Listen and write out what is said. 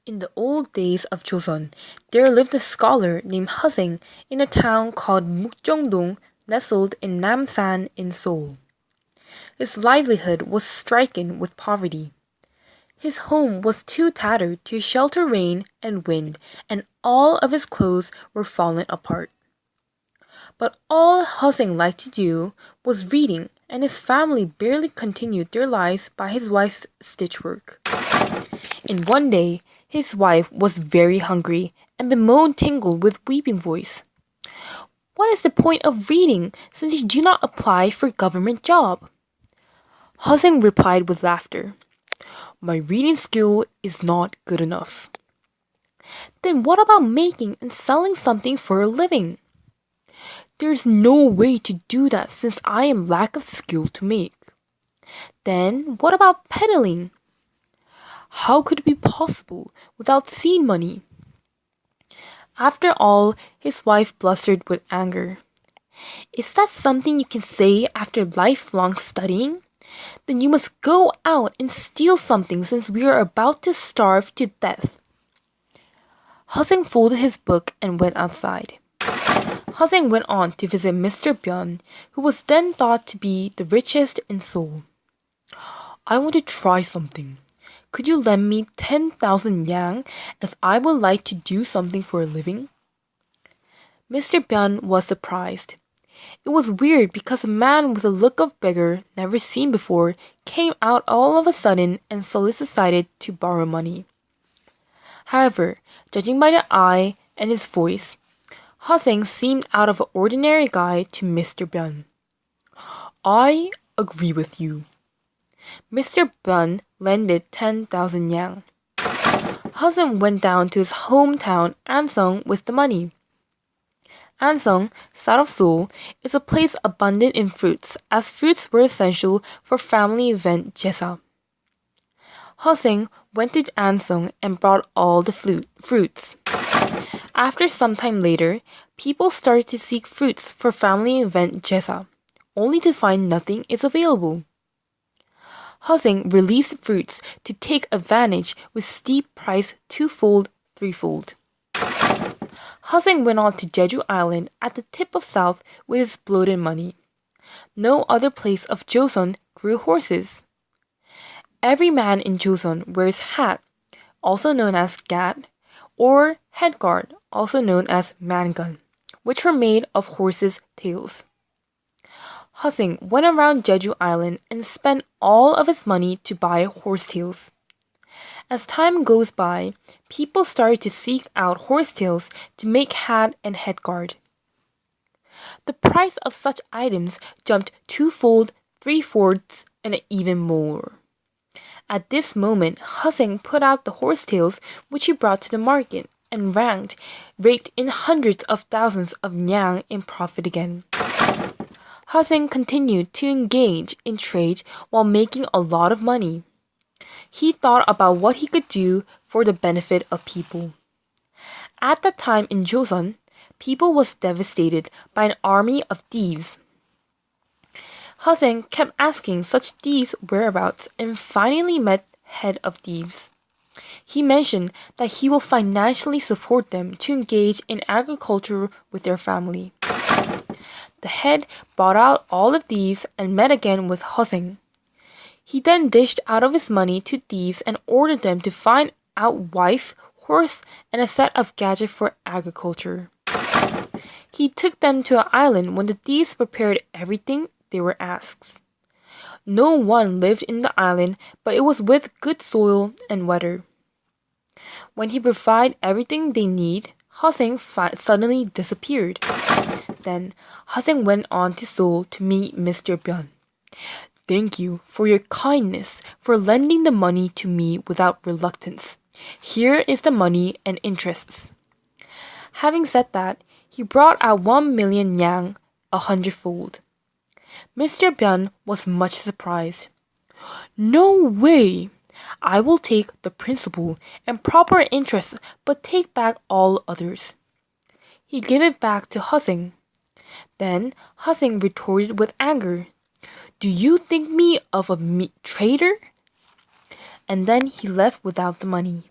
In the old days of Joseon, there lived a scholar named Hussein in a town called Mukjongdong, nestled in Namsan in Seoul. His livelihood was stricken with poverty. His home was too tattered to shelter rain and wind, and all of his clothes were fallen apart. But all Hussein liked to do was reading, and his family barely continued their lives by his wife's stitchwork. And one day, his wife was very hungry and bemoaned Tingle with weeping voice. "What is the point of reading since you do not apply for a government job?" Hussein replied with laughter, "My reading skill is not good enough." "Then what about making and selling something for a living?" "There's no way to do that since I am lack of skill to make." "Then what about peddling?" "How could it be possible without seed money?" After all, his wife blustered with anger. "Is that something you can say after lifelong studying? Then you must go out and steal something since we are about to starve to death." Hussein folded his book and went outside. Hussein went on to visit Mr. Byun, who was then thought to be the richest in Seoul. "I want to try something. Could you lend me 10,000 yang as I would like to do something for a living?" Mr. Byun was surprised. It was weird because a man with a look of beggar never seen before came out all of a sudden and solicited to borrow money. However, judging by the eye and his voice, Hussein seemed out of an ordinary guy to Mr. Byun. "I agree with you." Mr. Byun lended 10,000 yang. Hussein went down to his hometown Ansong with the money. Ansong, south of Seoul, is a place abundant in fruits, as fruits were essential for family event Jesa. Hussein went to Ansong and brought all the fruits. After some time later, people started to seek fruits for family event Jesa, only to find nothing is available. Hussein released fruits to take advantage with steep price twofold, threefold. Hussein went on to Jeju Island at the tip of south with his bloated money. No other place of Joseon grew horses. Every man in Joseon wears hat, also known as gat, or headguard, also known as mangun, which were made of horses' tails. Hussein went around Jeju Island and spent all of his money to buy horsetails. As time goes by, people started to seek out horsetails to make hat and headguard. The price of such items jumped twofold, three-fourths, and even more. At this moment, Hussein put out the horsetails which he brought to the market and raked in hundreds of thousands of yang in profit again. Hussein continued to engage in trade while making a lot of money. He thought about what he could do for the benefit of people. At that time in Joseon, people was devastated by an army of thieves. Hussein kept asking such thieves' whereabouts and finally met head of thieves. He mentioned that he will financially support them to engage in agriculture with their family. The head bought out all the thieves and met again with Hussein. He then dished out of his money to thieves and ordered them to find out wife, horse, and a set of gadgets for agriculture. He took them to an island when the thieves prepared everything they were asked. No one lived in the island, but it was with good soil and weather. When he provided everything they need, Hussein suddenly disappeared. Then Hussein went on to Seoul to meet Mr. Byun. "Thank you for your kindness for lending the money to me without reluctance. Here is the money and interests." Having said that, he brought out 1,000,000 yang, 100-fold. Mr. Byun was much surprised. "No way! I will take the principal and proper interest but take back all others." He gave it back to Hussein. Then Hussein retorted with anger. "Do you think me of a traitor?" And then he left without the money.